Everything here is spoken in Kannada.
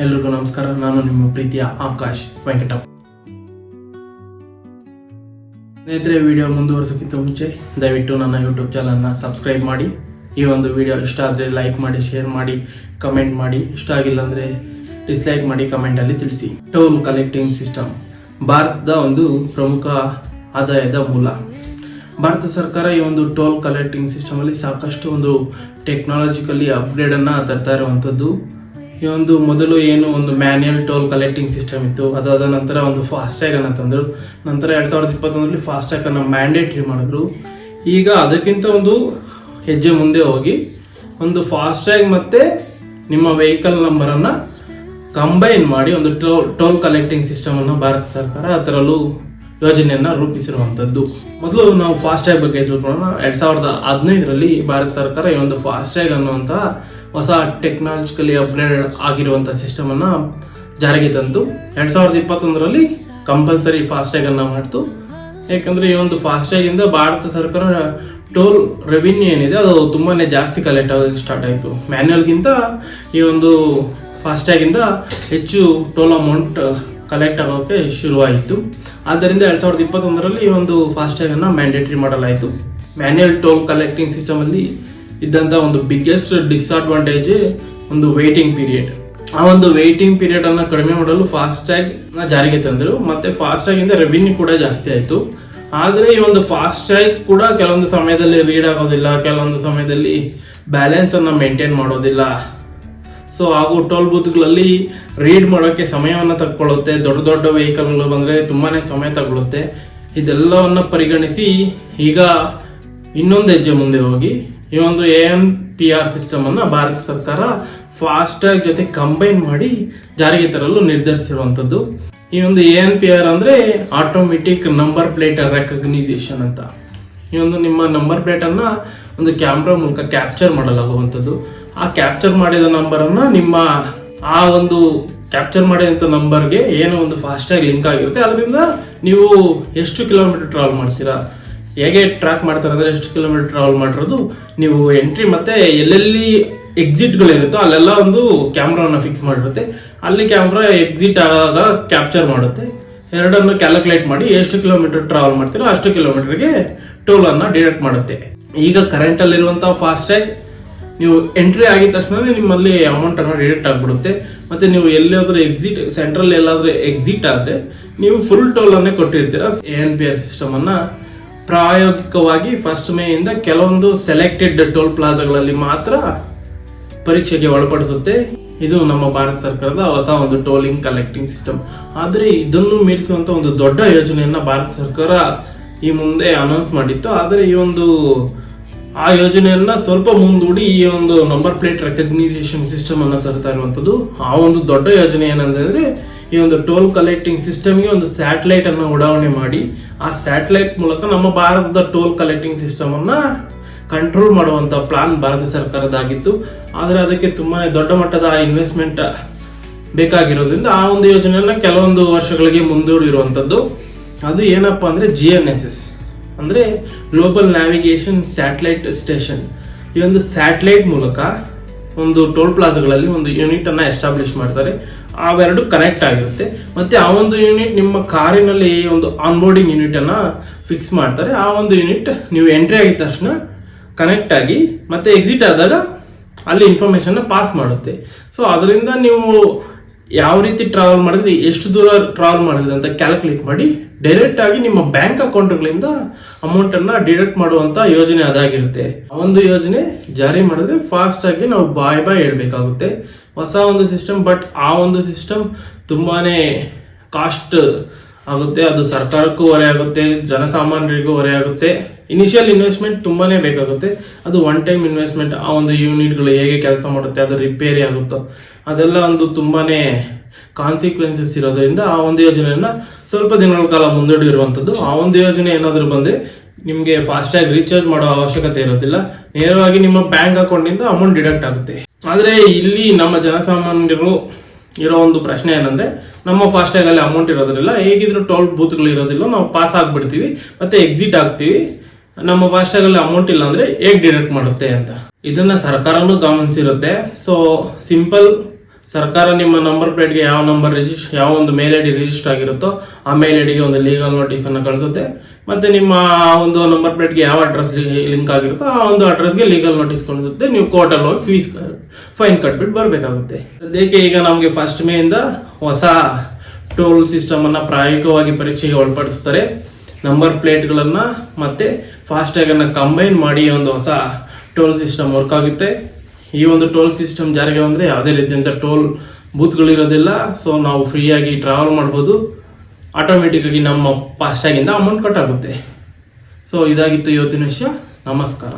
ಎಲ್ರಿಗೂ ನಮಸ್ಕಾರ. ನಾನು ನಿಮ್ಮ ಪ್ರೀತಿಯ ಆಕಾಶ್ ವೆಂಕಟಪ್ಪ. ಸ್ನೇಹಿತರೆ, ವಿಡಿಯೋ ಮುಂದುವರಿಸೋಕ್ಕಿಂತ ಮುಂಚೆ ದಯವಿಟ್ಟು ನನ್ನ ಯೂಟ್ಯೂಬ್ ಚಾನಲ್ನ ಸಬ್ಸ್ಕ್ರೈಬ್ ಮಾಡಿ. ಈ ಒಂದು ವಿಡಿಯೋ ಇಷ್ಟ ಆದರೆ ಲೈಕ್ ಮಾಡಿ, ಶೇರ್ ಮಾಡಿ, ಕಮೆಂಟ್ ಮಾಡಿ. ಇಷ್ಟ ಆಗಿಲ್ಲ ಅಂದರೆ ಡಿಸ್ಲೈಕ್ ಮಾಡಿ ಕಮೆಂಟಲ್ಲಿ ತಿಳಿಸಿ. ಟೋಲ್ ಕಲೆಕ್ಟಿಂಗ್ ಸಿಸ್ಟಮ್ ಭಾರತದ ಒಂದು ಪ್ರಮುಖ ಆದಾಯದ ಮೂಲ. ಭಾರತ ಸರ್ಕಾರ ಈ ಒಂದು ಟೋಲ್ ಕಲೆಕ್ಟಿಂಗ್ ಸಿಸ್ಟಮ್ ಅಲ್ಲಿ ಸಾಕಷ್ಟು ಒಂದು ಟೆಕ್ನಾಲಜಿಕಲಿ ಅಪ್ಗ್ರೇಡ್ ಅನ್ನ ತರ್ತಾ ಇರುವಂತದ್ದು. ಈ ಒಂದು ಮೊದಲು ಏನು ಒಂದು ಮ್ಯಾನ್ಯಲ್ ಟೋಲ್ ಕಲೆಕ್ಟಿಂಗ್ ಸಿಸ್ಟಮ್ ಇತ್ತು, ಅದಾದ ನಂತರ ಒಂದು ಫಾಸ್ಟ್ಯಾಗ್ ಅನ್ನ ತಂದರು. ನಂತರ 2021 ಫಾಸ್ಟ್ಯಾಗ್ ಅನ್ನ ಮ್ಯಾಂಡೇಟರಿ ಮಾಡಿದ್ರು. ಈಗ ಅದಕ್ಕಿಂತ ಒಂದು ಹೆಜ್ಜೆ ಮುಂದೆ ಹೋಗಿ ಒಂದು ಫಾಸ್ಟ್ಯಾಗ್ ಮತ್ತೆ ನಿಮ್ಮ ವೆಹಿಕಲ್ ನಂಬರ್ ಅನ್ನ ಕಂಬೈನ್ ಮಾಡಿ ಒಂದು ಟೋಲ್ ಕಲೆಕ್ಟಿಂಗ್ ಸಿಸ್ಟಮ್ ಅನ್ನ ಭಾರತ ಸರ್ಕಾರ ಅದರಲ್ಲೂ ಯೋಜನೆಯನ್ನ ರೂಪಿಸಿರುವಂತದ್ದು. ಮೊದಲು ನಾವು ಫಾಸ್ಟ್ಯಾಗ್ ಬಗ್ಗೆ ತಿಳ್ಕೊಳ್ಳೋಣ. 2015 ಭಾರತ ಸರ್ಕಾರ ಈ ಒಂದು ಫಾಸ್ಟ್ಯಾಗ್ ಅನ್ನುವಂತ ಹೊಸ ಟೆಕ್ನಾಲಜಿಕಲಿ ಅಪ್ಗ್ರೇಡ್ ಆಗಿರುವಂತಹ ಸಿಸ್ಟಮ್ ಅನ್ನ ಜಾರಿಗೆ ತಂತು. 2021 ಕಂಪಲ್ಸರಿ ಫಾಸ್ಟ್ಯಾಗ್ ಅನ್ನ ಮಾಡ್ತು. ಯಾಕಂದ್ರೆ ಈ ಒಂದು ಫಾಸ್ಟ್ಯಾಗ್ ಇಂದ ಭಾರತ ಸರ್ಕಾರ ಟೋಲ್ ರೆವಿನ್ಯೂ ಏನಿದೆ ಅದು ತುಂಬಾನೇ ಜಾಸ್ತಿ ಕಲೆಕ್ಟ್ ಆಗೋಕೆ ಸ್ಟಾರ್ಟ್ ಆಯಿತು. ಮ್ಯಾನ್ಯಲ್ಗಿಂತ ಈ ಒಂದು ಫಾಸ್ಟ್ಯಾಗ್ ಇಂದ ಹೆಚ್ಚು ಟೋಲ್ ಅಮೌಂಟ್ ಕಲೆಕ್ಟ್ ಆಗೋಕೆ ಶುರುವಾಯಿತು. ಆದ್ದರಿಂದ 2021 ಈ ಒಂದು ಫಾಸ್ಟ್ಯಾಗ್ ಅನ್ನ ಮ್ಯಾಂಡೇಟರಿ ಮಾಡಲಾಯಿತು. ಮ್ಯಾನ್ಯಲ್ ಟೋಲ್ ಕಲೆಕ್ಟಿಂಗ್ ಸಿಸ್ಟಮ್ ಅಲ್ಲಿ ಇದ್ದಂತ ಒಂದು ಬಿಗ್ಗೆಸ್ಟ್ ಡಿಸ್ಅಡ್ವಾಂಟೇಜ್ ಒಂದು ವೇಟಿಂಗ್ ಪೀರಿಯಡ್. ಆ ಒಂದು ವೇಟಿಂಗ್ ಪೀರಿಯಡ್ ಅನ್ನ ಕಡಿಮೆ ಮಾಡಲು ಫಾಸ್ಟ್ಯಾಗ್ ನ ಜಾರಿಗೆ ತಂದರು. ಮತ್ತೆ ಫಾಸ್ಟ್ಯಾಗ್ ಇಂದ ರೆವಿನ್ಯೂ ಕೂಡ ಜಾಸ್ತಿ ಆಯಿತು. ಆದ್ರೆ ಈ ಒಂದು ಫಾಸ್ಟ್ಯಾಗ್ ಕೂಡ ಕೆಲವೊಂದು ಸಮಯದಲ್ಲಿ ರೀಡ್ ಆಗೋದಿಲ್ಲ, ಕೆಲವೊಂದು ಸಮಯದಲ್ಲಿ ಬ್ಯಾಲೆನ್ಸ್ ಅನ್ನ ಮೇಂಟೈನ್ ಮಾಡೋದಿಲ್ಲ. ಸೊ ಹಾಗೂ ಟೋಲ್ ಬೂತ್ಗಳಲ್ಲಿ ರೀಡ್ ಮಾಡೋಕೆ ಸಮಯವನ್ನ ತಗೊಳ್ಳುತ್ತೆ. ದೊಡ್ಡ ದೊಡ್ಡ ವೆಹಿಕಲ್ಗಳು ಬಂದ್ರೆ ತುಂಬಾನೇ ಸಮಯ ತಗೊಳ್ಳುತ್ತೆ. ಇದೆಲ್ಲವನ್ನ ಪರಿಗಣಿಸಿ ಈಗ ಇನ್ನೊಂದು ಹೆಜ್ಜೆ ಮುಂದೆ ಹೋಗಿ ಈ ಒಂದು ANPR ಸಿಸ್ಟಮ್ ಅನ್ನ ಭಾರತ ಸರ್ಕಾರ ಫಾಸ್ಟ್ಯಾಗ್ ಜೊತೆ ಕಂಬೈನ್ ಮಾಡಿ ಜಾರಿಗೆ ತರಲು ನಿರ್ಧರಿಸಿರುವಂತದ್ದು. ಈ ಒಂದು ANPR ಅಂದ್ರೆ ಆಟೋಮೆಟಿಕ್ ನಂಬರ್ ಪ್ಲೇಟ್ ರೆಕಗ್ನೈಸೇಷನ್ ಅಂತ. ಈ ಒಂದು ನಿಮ್ಮ ನಂಬರ್ ಪ್ಲೇಟ್ ಅನ್ನ ಒಂದು ಕ್ಯಾಮ್ರಾ ಮೂಲಕ ಕ್ಯಾಪ್ಚರ್ ಮಾಡಲಾಗುವಂತದ್ದು. ಆ ಕ್ಯಾಪ್ಚರ್ ಮಾಡಿದ ನಂಬರ್ ಅನ್ನ ನಿಮ್ಮ ಆ ಒಂದು ಕ್ಯಾಪ್ಚರ್ ಮಾಡಿದಂತ ನಂಬರ್ಗೆ ಏನೋ ಒಂದು ಫಾಸ್ಟ್ಯಾಗ್ ಲಿಂಕ್ ಆಗಿರುತ್ತೆ. ಅದರಿಂದ ನೀವು ಎಷ್ಟು ಕಿಲೋಮೀಟರ್ ಟ್ರಾವೆಲ್ ಮಾಡ್ತೀರಾ, ಹೇಗೆ ಟ್ರ್ಯಾಕ್ ಮಾಡ್ತಾರೆ ಅಂದ್ರೆ ಎಷ್ಟು ಕಿಲೋಮೀಟರ್ ಟ್ರಾವೆಲ್ ಮಾಡಿರೋದು, ನೀವು ಎಂಟ್ರಿ ಮತ್ತೆ ಎಲ್ಲೆಲ್ಲಿ ಎಕ್ಸಿಟ್ಗಳಿರುತ್ತೋ ಅಲ್ಲೆಲ್ಲ ಒಂದು ಕ್ಯಾಮ್ರಾನ ಫಿಕ್ಸ್ ಮಾಡಿರುತ್ತೆ. ಅಲ್ಲಿ ಕ್ಯಾಮ್ರಾ ಎಕ್ಸಿಟ್ ಆಗ ಕ್ಯಾಪ್ಚರ್ ಮಾಡುತ್ತೆ. ಎರಡನ್ನು ಕ್ಯಾಲ್ಕುಲೇಟ್ ಮಾಡಿ ಎಷ್ಟು ಕಿಲೋಮೀಟರ್ ಟ್ರಾವೆಲ್ ಮಾಡ್ತೀರೋ ಅಷ್ಟು ಕಿಲೋಮೀಟರ್ಗೆ ಟೋಲ್ ಅನ್ನ ಡಿಡಕ್ಟ್ ಮಾಡುತ್ತೆ. ಈಗ ಕರೆಂಟ್ ಅಲ್ಲಿರುವಂತಹ ಫಾಸ್ಟ್ಯಾಗ್ ನೀವು ಎಂಟ್ರಿ ಆಗಿದ ತಕ್ಷಣ ನಿಮ್ಮಲ್ಲಿ ಅಮೌಂಟ್ ಅನ್ನ ಡಿಡಕ್ಟ್ ಆಗ್ಬಿಡುತ್ತೆ. ಮತ್ತೆ ನೀವು ಎಲ್ಲಾದ್ರೂ ಎಕ್ಸಿಟ್ ಸೆಂಟ್ರಲ್ ಎಲ್ಲಾದ್ರೂ ಎಕ್ಸಿಟ್ ಆದ್ರೆ ನೀವು ಫುಲ್ ಟೋಲ್ ಅನ್ನೇ ಕೊಟ್ಟಿರ್ತೀರಾ. ANPR ಸಿಸ್ಟಮ್ ಅನ್ನ ಪ್ರಾಯೋಗಿಕವಾಗಿ 1 ಮೇ ಇಂದ ಕೆಲವೊಂದು ಸೆಲೆಕ್ಟೆಡ್ ಟೋಲ್ ಪ್ಲಾಜಾಗಳಲ್ಲಿ ಮಾತ್ರ ಪರೀಕ್ಷೆಗೆ ಒಳಪಡಿಸುತ್ತೆ. ಇದು ನಮ್ಮ ಭಾರತ ಸರ್ಕಾರದ ಹೊಸ ಒಂದು ಟೋಲಿಂಗ್ ಕಲೆಕ್ಟಿಂಗ್ ಸಿಸ್ಟಮ್. ಆದ್ರೆ ಇದನ್ನು ಮೀರಿಸುವಂತ ಒಂದು ದೊಡ್ಡ ಯೋಜನೆಯನ್ನ ಭಾರತ ಸರ್ಕಾರ ಈ ಮುಂದೆ ಅನೌನ್ಸ್ ಮಾಡಿತ್ತು. ಆದ್ರೆ ಈ ಒಂದು ಆ ಯೋಜನೆಯನ್ನ ಸ್ವಲ್ಪ ಮುಂದೂಡಿ ಈ ಒಂದು ನಂಬರ್ ಪ್ಲೇಟ್ ರೆಕಗ್ನೈಸೇಷನ್ ಸಿಸ್ಟಮ್ ಅನ್ನ ತರ್ತಾ ಇರುವಂತದ್ದು. ಆ ಒಂದು ದೊಡ್ಡ ಯೋಜನೆ ಏನಂದ್ರೆ ಈ ಒಂದು ಟೋಲ್ ಕಲೆಕ್ಟಿಂಗ್ ಸಿಸ್ಟಮ್ಗೆ ಒಂದು ಸ್ಯಾಟಲೈಟ್ ಅನ್ನ ಉಡಾವಣೆ ಮಾಡಿ ಆ ಸ್ಯಾಟಲೈಟ್ ಮೂಲಕ ನಮ್ಮ ಭಾರತದ ಟೋಲ್ ಕಲೆಕ್ಟಿಂಗ್ ಸಿಸ್ಟಮ್ ಅನ್ನ ಕಂಟ್ರೋಲ್ ಮಾಡುವಂತ ಪ್ಲಾನ್ ಭಾರತ ಸರ್ಕಾರದಾಗಿತ್ತು. ಆದ್ರೆ ಅದಕ್ಕೆ ತುಂಬಾ ದೊಡ್ಡ ಮಟ್ಟದ ಇನ್ವೆಸ್ಟ್ಮೆಂಟ್ ಬೇಕಾಗಿರೋದ್ರಿಂದ ಆ ಒಂದು ಯೋಜನೆಯನ್ನ ಕೆಲವೊಂದು ವರ್ಷಗಳಿಗೆ ಮುಂದೂಡಿರುವಂತದ್ದು. ಅದು ಏನಪ್ಪಾ ಅಂದ್ರೆ GNSS ಅಂದ್ರೆ ಗ್ಲೋಬಲ್ ನ್ಯಾವಿಗೇಷನ್ ಸ್ಯಾಟಲೈಟ್ ಸ್ಟೇಷನ್. ಈ ಒಂದು ಸ್ಯಾಟಲೈಟ್ ಮೂಲಕ ಒಂದು ಟೋಲ್ ಪ್ಲಾಜಾಗಳಲ್ಲಿ ಒಂದು ಯೂನಿಟ್ ಅನ್ನ ಎಸ್ಟಾಬ್ಲಿಷ್ ಮಾಡ್ತಾರೆ. ಅವೆರಡು ಕನೆಕ್ಟ್ ಆಗಿರುತ್ತೆ. ಮತ್ತೆ ಆ ಒಂದು ಯೂನಿಟ್ ನಿಮ್ಮ ಕಾರಿನಲ್ಲಿ ಒಂದು ಆನ್ಬೋರ್ಡಿಂಗ್ ಯೂನಿಟ್ ಅನ್ನ ಫಿಕ್ಸ್ ಮಾಡ್ತಾರೆ. ಆ ಒಂದು ಯೂನಿಟ್ ನೀವು ಎಂಟ್ರಿ ಆಗಿದ ತಕ್ಷಣ ಕನೆಕ್ಟ್ ಆಗಿ ಮತ್ತೆ ಎಕ್ಸಿಟ್ ಆದಾಗ ಅಲ್ಲಿ ಇನ್ಫಾರ್ಮೇಶನ್ ಪಾಸ್ ಮಾಡುತ್ತೆ. ಸೊ ಅದರಿಂದ ನೀವು ಯಾವ ರೀತಿ ಟ್ರಾವೆಲ್ ಮಾಡಿದ್ರೆ, ಎಷ್ಟು ದೂರ ಟ್ರಾವೆಲ್ ಮಾಡಿದ್ರೆ ಅಂತ ಕ್ಯಾಲ್ಕುಲೇಟ್ ಮಾಡಿ ಡೈರೆಕ್ಟ್ ಆಗಿ ನಿಮ್ಮ ಬ್ಯಾಂಕ್ ಅಕೌಂಟ್ಗಳಿಂದ ಅಮೌಂಟ್ ಅನ್ನ ಡಿಡಕ್ಟ್ ಮಾಡುವಂತ ಯೋಜನೆ ಅದಾಗಿರುತ್ತೆ. ಆ ಒಂದು ಯೋಜನೆ ಜಾರಿ ಮಾಡಿದ್ರೆ ಫಾಸ್ಟ್ ಆಗಿ ನಾವು ಬಾಯ್ ಹೇಳ್ಬೇಕಾಗುತ್ತೆ. ಹೊಸ ಒಂದು ಸಿಸ್ಟಮ್, ಬಟ್ ಆ ಒಂದು ಸಿಸ್ಟಮ್ ತುಂಬಾನೇ ಕಾಸ್ಟ್ ಆಗುತ್ತೆ. ಅದು ಸರ್ಕಾರಕ್ಕೂ ಹೊರೆ ಆಗುತ್ತೆ, ಜನಸಾಮಾನ್ಯರಿಗೂ ಹೊರೆ ಆಗುತ್ತೆ. ಇನಿಷಿಯಲ್ ಇನ್ವೆಸ್ಟ್ಮೆಂಟ್ ತುಂಬಾನೇ ಬೇಕಾಗುತ್ತೆ. ಅದು ಒನ್ ಟೈಮ್ ಇನ್ವೆಸ್ಟ್ಮೆಂಟ್. ಆ ಒಂದು ಯೂನಿಟ್ಗಳು ಹೇಗೆ ಕೆಲಸ ಮಾಡುತ್ತೆ, ಅದು ರಿಪೇರಿ ಆಗುತ್ತೋ ಅದೆಲ್ಲ ಒಂದು ತುಂಬಾನೇ ಕಾನ್ಸಿಕ್ವೆನ್ಸಸ್ ಇರೋದ್ರಿಂದ ಆ ಒಂದು ಯೋಜನೆಯನ್ನ ಸ್ವಲ್ಪ ದಿನಗಳ ಕಾಲ ಮುಂದೂಡಿರುವಂತದ್ದು. ಆ ಒಂದು ಯೋಜನೆ ಏನಾದ್ರು ಬಂದ್ರೆ ನಿಮ್ಗೆ ಫಾಸ್ಟ್ಯಾಗ್ ರೀಚಾರ್ಜ್ ಮಾಡೋ ಅವಶ್ಯಕತೆ ಇರೋದಿಲ್ಲ. ನೇರವಾಗಿ ನಿಮ್ಮ ಬ್ಯಾಂಕ್ ಅಕೌಂಟ್ ಇಂದ ಅಮೌಂಟ್ ಡಿಡಕ್ಟ್ ಆಗುತ್ತೆ. ಆದ್ರೆ ಇಲ್ಲಿ ನಮ್ಮ ಜನಸಾಮಾನ್ಯರು ಇರೋ ಒಂದು ಪ್ರಶ್ನೆ ಏನಂದ್ರೆ, ನಮ್ಮ ಫಾಸ್ಟ್ಯಾಗ್ ಅಲ್ಲಿ ಅಮೌಂಟ್ ಇರೋದಿಲ್ಲ, ಹೇಗಿದ್ರು ಟೋಲ್ ಬೂತ್ಗಳು ಇರೋದಿಲ್ಲ, ನಾವು ಪಾಸ್ ಆಗ್ಬಿಡ್ತೀವಿ ಮತ್ತೆ ಎಕ್ಸಿಟ್ ಆಗ್ತೀವಿ, ನಮ್ಮ ಫಾಸ್ಟ್ಯಾಗ್ ಅಲ್ಲಿ ಅಮೌಂಟ್ ಇಲ್ಲ ಅಂದ್ರೆ ಹೇಗ್ ಡಿಡಕ್ಟ್ ಮಾಡುತ್ತೆ ಅಂತ. ಇದನ್ನ ಸರ್ಕಾರನೂ ಗಮನಿಸಿರುತ್ತೆ. ಸೊ ಸಿಂಪಲ್ ಸರ್ಕಾರ ನಿಮ್ಮ ನಂಬರ್ ಪ್ಲೇಟ್ಗೆ ಯಾವ ಒಂದು ಮೇಲ್ ಐ ಡಿ ರಿಜಿಸ್ಟರ್ ಆಗಿರುತ್ತೋ ಆ ಮೇಲ್ ಐ ಡಿಗೆ ಒಂದು ಲೀಗಲ್ ನೋಟಿಸ್ ಅನ್ನು ಕಳಿಸುತ್ತೆ. ಮತ್ತೆ ನಿಮ್ಮ ಒಂದು ನಂಬರ್ ಪ್ಲೇಟ್ಗೆ ಯಾವ ಅಡ್ರೆಸ್ ಲಿಂಕ್ ಆಗಿರುತ್ತೋ ಆ ಒಂದು ಅಡ್ರೆಸ್ಗೆ ಲೀಗಲ್ ನೋಟಿಸ್ ಕಳಿಸುತ್ತೆ. ನೀವು ಕೋರ್ಟಲ್ಲಿ ಹೋಗಿ ಫೈನ್ ಕಟ್ಬಿಟ್ಟು ಬರಬೇಕಾಗುತ್ತೆ. ಸದ್ಯಕ್ಕೆ ಈಗ ನಮಗೆ 1 ಮೇಯಿಂದ ಹೊಸ ಟೋಲ್ ಸಿಸ್ಟಮ್ ಅನ್ನ ಪ್ರಾಯೋಗಿಕವಾಗಿ ಪರೀಕ್ಷೆಗೆ ಒಳಪಡಿಸ್ತಾರೆ. ನಂಬರ್ ಪ್ಲೇಟ್ಗಳನ್ನ ಮತ್ತೆ ಫಾಸ್ಟ್ಯಾಗ್ ಅನ್ನ ಕಂಬೈನ್ ಮಾಡಿ ಒಂದು ಹೊಸ ಟೋಲ್ ಸಿಸ್ಟಮ್ ವರ್ಕ್ ಆಗುತ್ತೆ. ಈ ಒಂದು ಟೋಲ್ ಸಿಸ್ಟಮ್ ಜಾರಿಗೆ ಬಂದ್ರೆ ಯಾವುದೇ ರೀತಿಯಂತ ಟೋಲ್ ಬೂತ್ಗಳಿರೋದಿಲ್ಲ. ಸೊ ನಾವು ಫ್ರೀಯಾಗಿ ಟ್ರಾವೆಲ್ ಮಾಡ್ಬೋದು. ಆಟೋಮೆಟಿಕ್ ಆಗಿ ನಮ್ಮ ಫಾಸ್ಟ್ಯಾಗಿಂದ ಅಮೌಂಟ್ ಕಟ್ ಆಗುತ್ತೆ. ಸೊ ಇದಾಗಿತ್ತು ಇವತ್ತಿನ ವಿಷಯ. ನಮಸ್ಕಾರ.